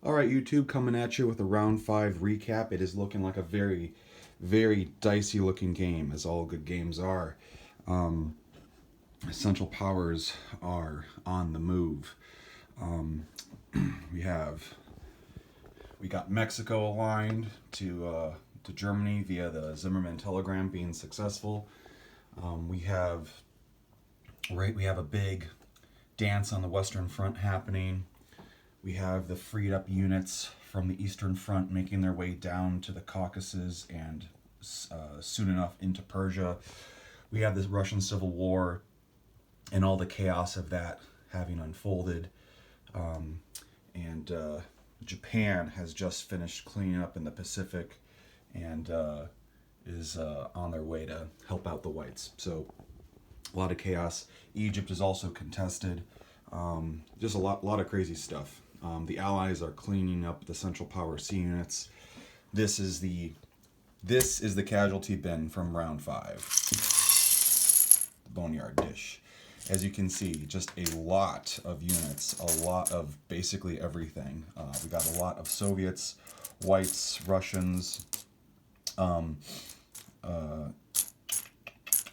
All right, YouTube, coming at you with a round 5 recap. It is looking like a very, very dicey looking game, as all good games are. Um, Essential powers are on the move. Um, we have we got Mexico aligned to Germany via the Zimmerman telegram being successful. We have we have a big dance on the Western Front happening. We have the freed up units from the Eastern Front making their way down to the Caucasus and soon enough into Persia. We have the Russian Civil War and all the chaos of that having unfolded. Um, and Japan has just finished cleaning up in the Pacific and is on their way to help out the whites. So a lot of chaos. Egypt is also contested. Just a lot of crazy stuff. The Allies are cleaning up the Central Power Sea units. This is the casualty bin from round 5. Boneyard dish. As you can see, just a lot of units, a lot of basically everything. We got a lot of Soviets, whites, Russians,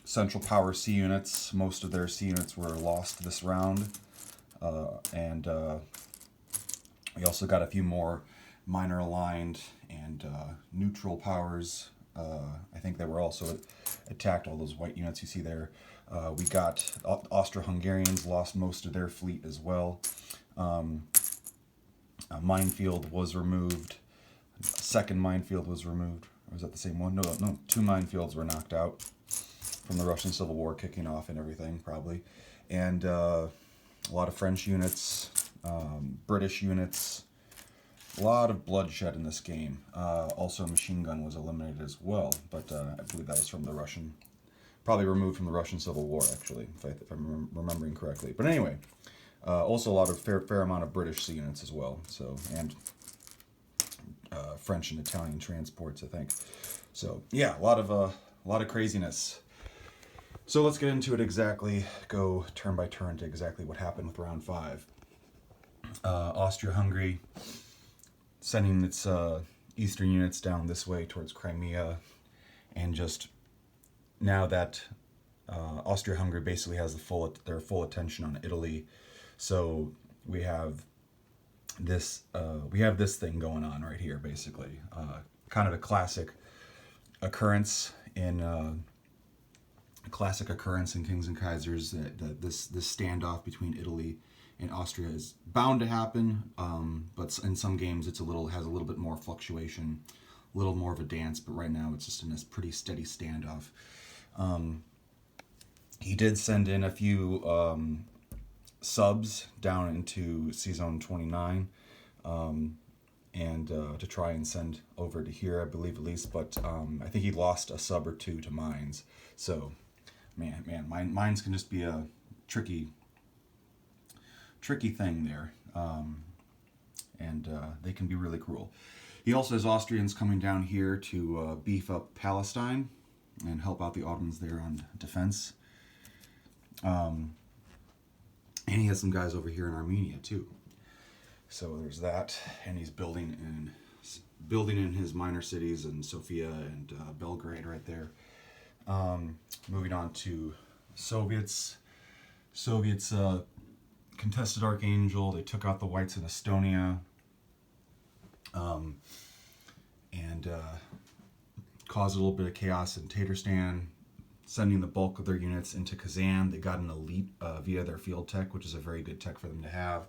Central Power Sea units. Most of their sea units were lost this round. And we also got a few more minor aligned and neutral powers. I think they were also attacked, all those white units you see there. We got Austro-Hungarians lost most of their fleet as well. A minefield was removed. A second minefield was removed. Or was that the same one? No, 2 minefields were knocked out from the Russian Civil War kicking off and everything, probably. And a lot of French units, British units, a lot of bloodshed in this game. Also, a machine gun was eliminated as well, but I believe that was from the Russian, probably removed from the Russian Civil War, actually, if I'm remembering correctly. But anyway, also a lot of fair amount of British sea units as well. So and French and Italian transports, I think. So yeah, a lot of craziness. So let's get into it exactly. Go turn by turn to exactly what happened with round 5. Austria-Hungary sending its eastern units down this way towards Crimea, and just now that Austria-Hungary basically has their full attention on Italy, so we have this thing going on right here, basically, kind of a classic occurrence in Kings and Kaisers, that this standoff between Italy and Austria is bound to happen, but in some games has a little bit more fluctuation, a little more of a dance. But right now it's just in this pretty steady standoff. He did send in a few subs down into Sea Zone 29, and to try and send over to here, I believe at least. But I think he lost a sub or two to mines. So, mines can just be a tricky thing there, and they can be really cruel. He also has Austrians coming down here to beef up Palestine and help out the Ottomans there on defense. And he has some guys over here in Armenia too. So there's that, and he's building in his minor cities in Sofia and Belgrade right there. Moving on to Soviets. Contested Archangel. They took out the whites in Estonia, and caused a little bit of chaos in Tatarstan, sending the bulk of their units into Kazan. They got an elite via their field tech, which is a very good tech for them to have.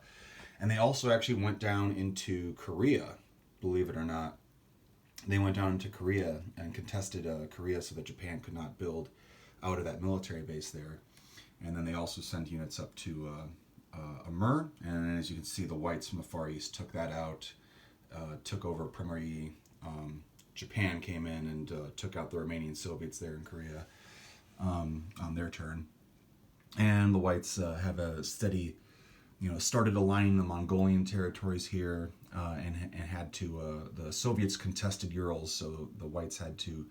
And they also actually went down into Korea, believe it or not. They went down into Korea and contested Korea so that Japan could not build out of that military base there. And then they also sent units up to Amur, and as you can see, the whites from the Far East took that out, took over Primary. Japan came in and took out the remaining Soviets there in Korea on their turn. And the whites have a steady, started aligning the Mongolian territories here, and had to, the Soviets contested Urals, so the whites had to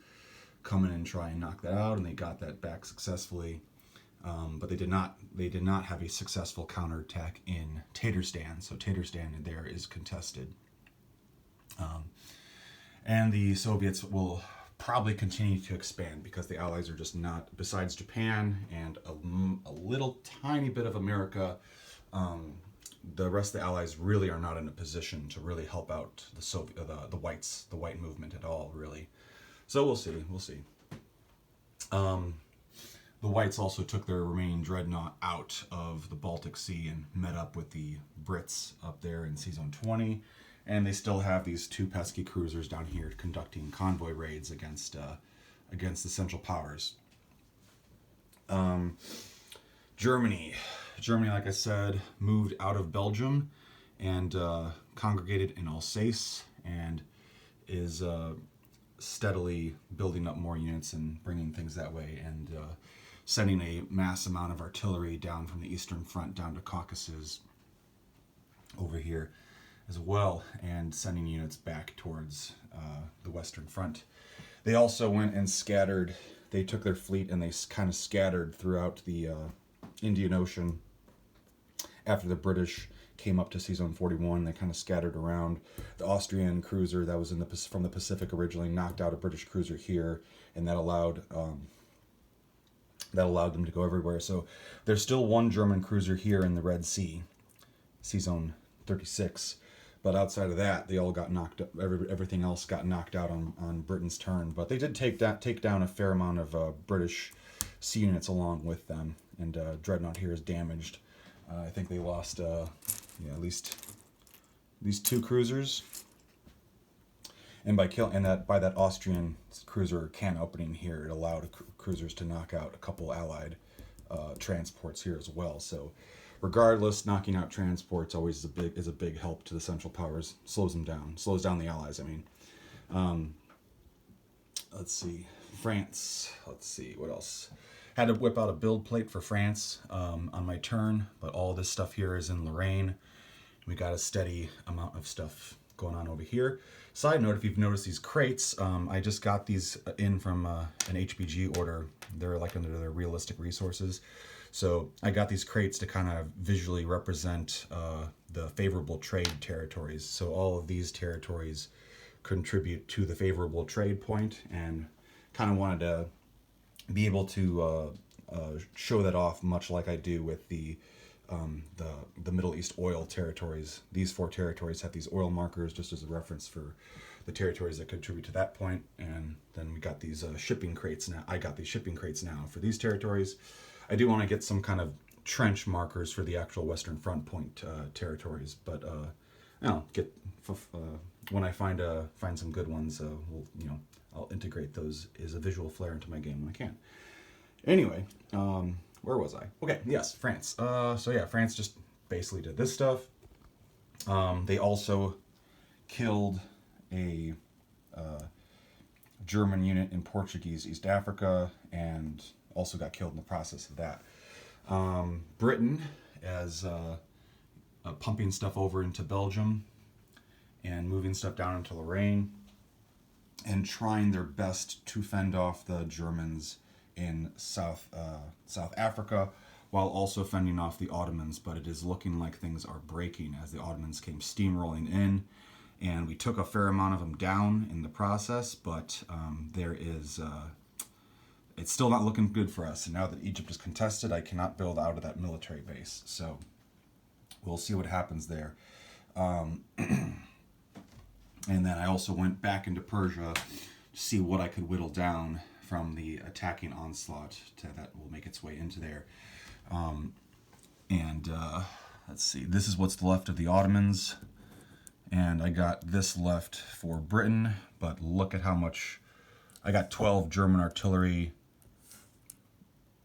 come in and try and knock that out, and they got that back successfully. But they did not have a successful counterattack in Tatarstan, so Tatarstan there is contested. And the Soviets will probably continue to expand because the Allies are just not, besides Japan and a little tiny bit of America, the rest of the Allies really are not in a position to really help out the whites, the white movement at all, really. So we'll see. The whites also took their remaining dreadnought out of the Baltic Sea and met up with the Brits up there in Sea Zone 20. And they still have these two pesky cruisers down here conducting convoy raids against the Central Powers. Germany, like I said, moved out of Belgium and congregated in Alsace and is steadily building up more units and bringing things that way, and sending a mass amount of artillery down from the Eastern Front down to Caucasus over here as well, and sending units back towards the Western Front. They also went and scattered. They took their fleet and they kind of scattered throughout the Indian Ocean. After the British came up to Sea Zone 41, they kind of scattered around. The Austrian cruiser that was from the Pacific originally knocked out a British cruiser here, and that allowed them to go everywhere. So there's still one German cruiser here in the Red Sea, Sea Zone 36. But outside of that, they all got knocked up. Everything else got knocked out on Britain's turn. But they did take down a fair amount of British sea units along with them. And Dreadnought here is damaged. I think they lost at least these two cruisers. And by that Austrian cruiser can opening here, it allowed cruisers to knock out a couple Allied transports here as well. So regardless, knocking out transports always is a big help to the Central Powers. Slows down the Allies. I mean, let's see, France. Let's see what else. Had to whip out a build plate for France on my turn, but all this stuff here is in Lorraine. We got a steady amount of stuff going on over here. Side note, if you've noticed these crates, I just got these in from an HBG order. They're like under their realistic resources. So I got these crates to kind of visually represent the favorable trade territories. So all of these territories contribute to the favorable trade point, and kind of wanted to be able to show that off, much like I do with the Middle East oil territories. These 4 territories have these oil markers just as a reference for the territories that contribute to that point. And then we got these shipping crates now. I got these shipping crates now for these territories. I do want to get some kind of trench markers for the actual Western Front point territories, but when I find some good ones, I'll integrate those as a visual flair into my game when I can. Anyway, where was I? Okay, yes, France. France just basically did this stuff. They also killed a German unit in Portuguese East Africa, and also got killed in the process of that. Britain, as pumping stuff over into Belgium and moving stuff down into Lorraine, and trying their best to fend off the Germans in South Africa, while also fending off the Ottomans. But it is looking like things are breaking as the Ottomans came steamrolling in, and we took a fair amount of them down in the process. But it's still not looking good for us. And now that Egypt is contested, I cannot build out of that military base. So we'll see what happens there. And then I also went back into Persia to see what I could whittle down from the attacking onslaught that will make its way into there. Let's see, this is what's left of the Ottomans. And I got this left for Britain, but look at how much. I got 12 German artillery,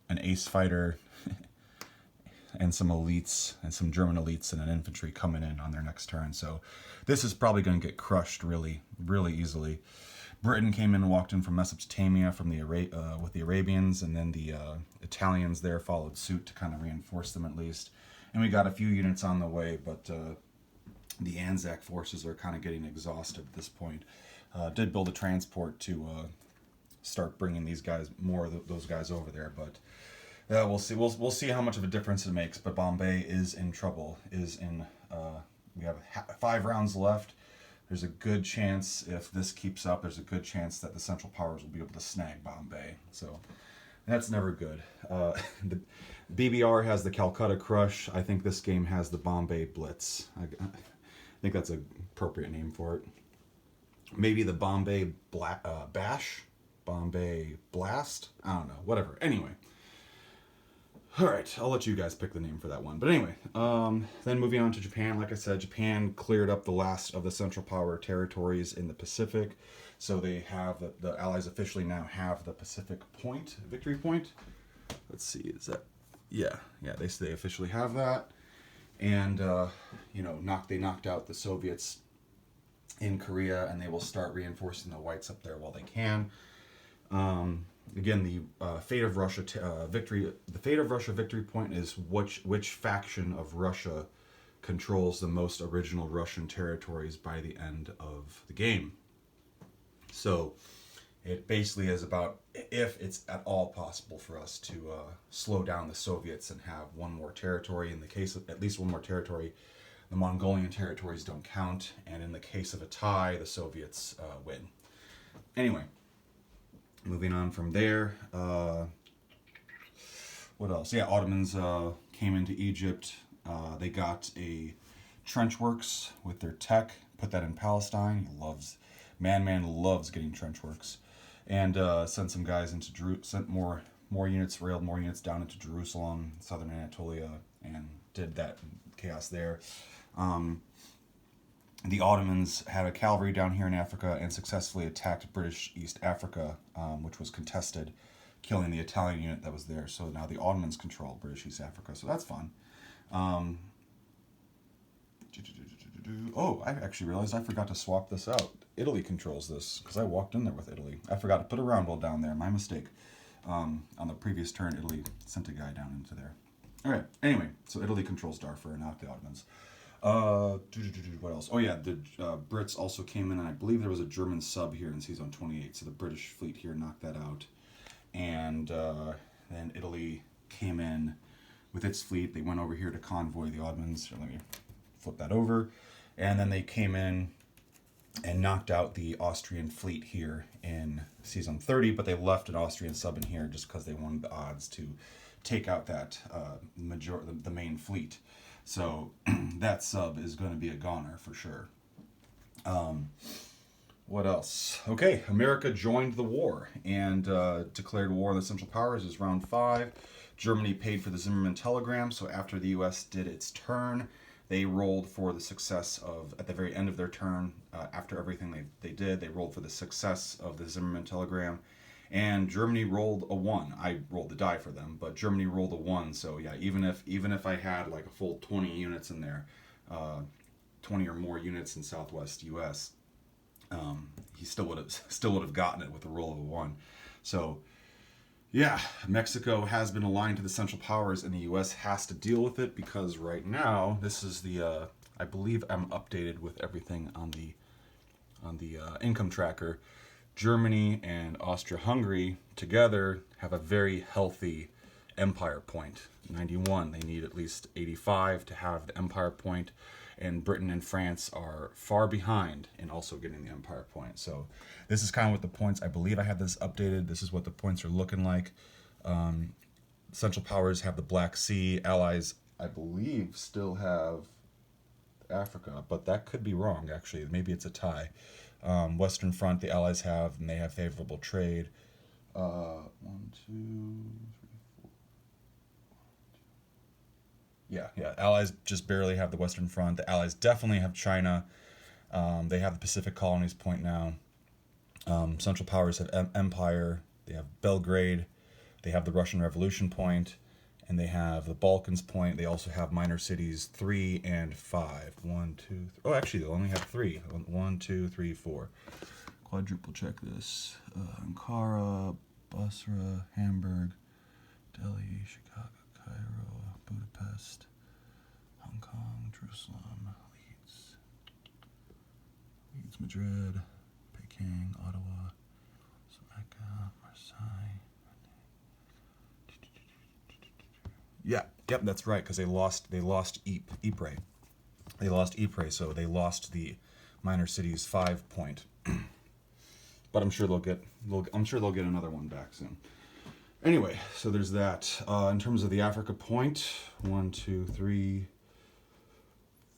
an ace fighter, and some elites, and some German elites and an infantry coming in on their next turn. So this is probably going to get crushed really, really easily. Britain came in and walked in from Mesopotamia with the Arabians, and then the Italians there followed suit to kind of reinforce them at least. And we got a few units on the way, but the Anzac forces are kind of getting exhausted at this point. Did build a transport to start bringing those guys over there, but we'll see. We'll see how much of a difference it makes. But Bombay is in trouble. We have 5 rounds left. there's a good chance, if this keeps up, there's a good chance that the Central Powers will be able to snag Bombay. So that's never good. The BBR has the Calcutta Crush. I think this game has the Bombay Blitz. I think that's an appropriate name for it. Maybe the Bombay Bash? Bombay Blast? I don't know. Whatever. Anyway. Alright, I'll let you guys pick the name for that one. But anyway, then moving on to Japan. Like I said, Japan cleared up the last of the Central Power territories in the Pacific. So they have, the Allies officially now have the Pacific Point, Victory Point. Let's see, is that... Yeah, they officially have that. And, they knocked out the Soviets in Korea, and they will start reinforcing the whites up there while they can. Again, the fate of Russia victory. The fate of Russia victory point is which faction of Russia controls the most original Russian territories by the end of the game. So, it basically is about if it's at all possible for us to slow down the Soviets and have one more territory. In the case of at least one more territory, the Mongolian territories don't count, and in the case of a tie, the Soviets win. Anyway. Moving on from there, what else? Yeah, Ottomans came into Egypt. They got a trench works with their tech, put that in Palestine. Madman loves getting trench works. And sent some guys into sent more units, railed more units down into Jerusalem, southern Anatolia, and did that chaos there. The Ottomans had a cavalry down here in Africa and successfully attacked British East Africa, which was contested, killing the Italian unit that was there. So now the Ottomans control British East Africa, so that's fun. I actually realized I forgot to swap this out. Italy controls this, because I walked in there with Italy. I forgot to put a roundel down there, my mistake. On the previous turn, Italy sent a guy down into there. Alright, anyway, so Italy controls Darfur, not the Ottomans. What else? Oh yeah, the Brits also came in, and I believe there was a German sub here in season 28, so the British fleet here knocked that out. And then Italy came in with its fleet. They went over here to convoy the Ottomans. Let me flip that over. And then they came in and knocked out the Austrian fleet here in season 30, but they left an Austrian sub in here just because they wanted the odds to take out that the main fleet. So that sub is going to be a goner for sure. What else? Okay, America joined the war and declared war on the Central Powers. Is round 5. Germany paid for the Zimmermann telegram, so after the U.S. did its turn, they rolled for the success of, at the very end of their turn, after everything they did, they rolled for the success of the Zimmermann telegram. And Germany rolled a 1. I rolled the die for them, but Germany rolled a 1. So yeah, even if I had like a full 20 units in there, 20 or more units in Southwest U.S., he still would have gotten it with a roll of a 1. So yeah, Mexico has been aligned to the Central Powers, and the U.S. has to deal with it because right now this is the I believe I'm updated with everything on the income tracker. Germany and Austria-Hungary together have a very healthy empire point. 91, they need at least 85 to have the empire point, and Britain and France are far behind in also getting the empire point. So this is kind of what the points, I believe I have this updated, this is what the points are looking like. Central Powers have the Black Sea, Allies, I believe, still have Africa, but that could be wrong actually, maybe it's a tie. Western Front, the Allies have, and they have favorable trade. 1, 2, 3, 4. Yeah. Allies just barely have the Western Front. The Allies definitely have China. They have the Pacific Colonies point now. Central Powers have Empire. They have Belgrade. They have the Russian Revolution point. And they have the Balkans point. They also have minor cities 3 and 5. 1, 2, 3. Oh, actually, they only have 3. 1, 2, 3, 4. Quadruple check this. Ankara, Basra, Hamburg, Delhi, Chicago, Cairo, Budapest, Hong Kong, Jerusalem, Leeds, Madrid, Peking, Ottawa, Mecca, Marseille. Yep, that's right, because they lost Ypres. They lost Ypres, so they lost the Minor Cities 5 point. But I'm sure they'll get another one back soon. Anyway, so there's that. In terms of the Africa point, 1, 2, 3,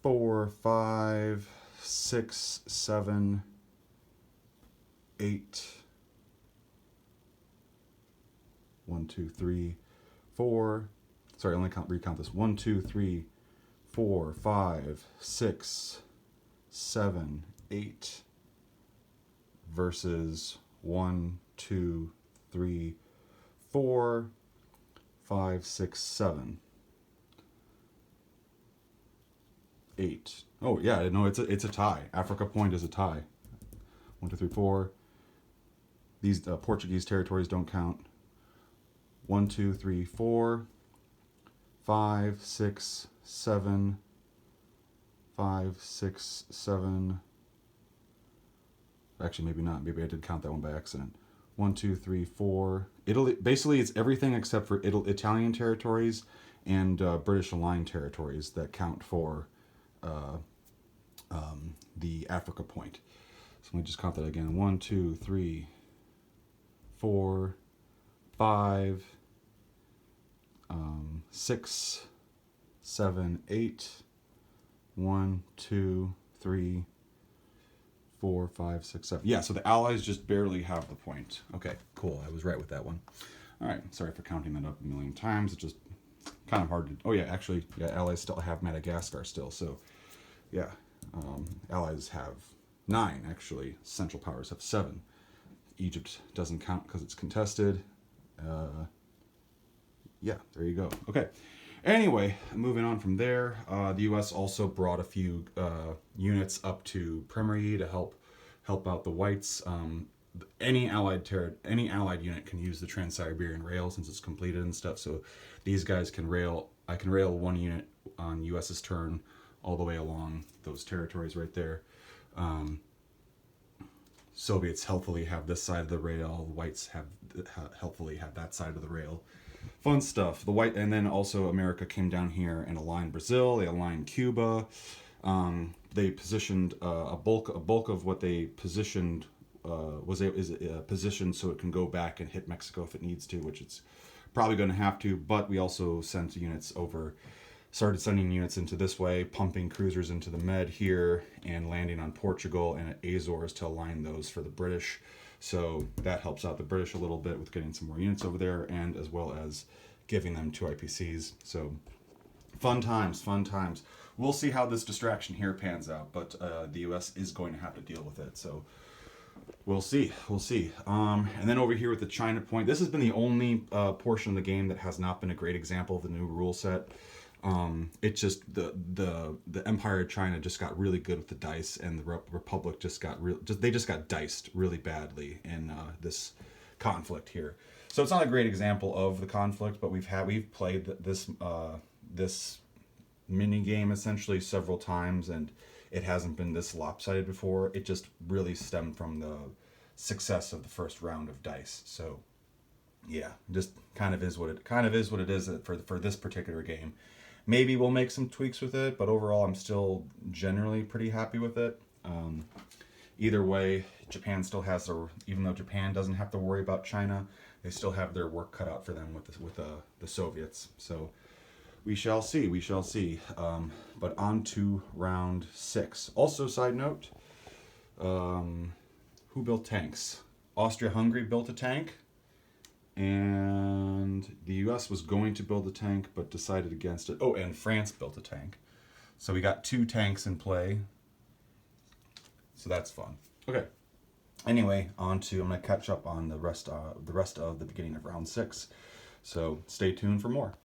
4, 5, 6, 7, 8. 1, 2, 3, 4. Sorry, only recount this. 1, 2, 3, 4, 5, 6, 7, 8. Versus 1, 2, 3, 4, 5, 6, 7, 8. Oh yeah, no, it's a tie. Africa point is a tie. 1, 2, 3, 4. These Portuguese territories don't count. 1, 2, 3, 4, 5, 6, 7, 5, 6, 7. Actually, maybe not. Maybe I did count that one by accident. 1, 2, 3, 4. Italy. Basically, it's everything except for Italian territories and British aligned territories that count for the Africa point. So let me just count that again. 1, 2, 3, 4, 5, 6, 7, 8. 1, 2, 3, 4, 5, 6, 7. Yeah, so the Allies just barely have the point. Okay, cool. I was right with that one. All right, sorry for counting that up a million times. It's just kind of hard to... Oh, yeah, actually, yeah, Allies still have Madagascar still. So, yeah, Allies have 9, actually. Central Powers have 7. Egypt doesn't count because it's contested. Yeah, there you go. Okay. Anyway, moving on from there, the U.S. also brought a few units up to Primory to help out the whites. Any allied unit can use the Trans-Siberian Rail since it's completed and stuff. So these guys can rail. I can rail one unit on U.S.'s turn all the way along those territories right there. Soviets helpfully have this side of the rail. Whites have helpfully have that side of the rail. Fun stuff. And then also America came down here and aligned Brazil. They aligned Cuba. They positioned a bulk of what they positioned is positioned so it can go back and hit Mexico if it needs to, which it's probably going to have to. But we also sent units over. Started sending units into this way, pumping cruisers into the Med here, and landing on Portugal and at Azores to align those for the British. So that helps out the British a little bit with getting some more units over there, and as well as giving them 2 IPCs. So fun times, fun times. We'll see how this distraction here pans out, but the U.S. is going to have to deal with it. So we'll see. And then over here with the China point, this has been the only portion of the game that has not been a great example of the new rule set. It just the Empire of China just got really good with the dice, and the Republic just got diced really badly in this conflict here. So it's not a great example of the conflict, but we've played this mini game essentially several times, and it hasn't been this lopsided before. It just really stemmed from the success of the first round of dice. So yeah, just kind of is what it is for this particular game. Maybe we'll make some tweaks with it, but overall I'm still generally pretty happy with it. Either way, Japan still has even though Japan doesn't have to worry about China, they still have their work cut out for them with the Soviets. So we shall see. But on to round 6. Also, side note, who built tanks? Austria-Hungary built a tank. And the U.S. was going to build a tank, but decided against it. Oh, and France built a tank. So we got 2 tanks in play. So that's fun. Okay. Anyway, I'm going to catch up on the rest of the beginning of round 6. So stay tuned for more.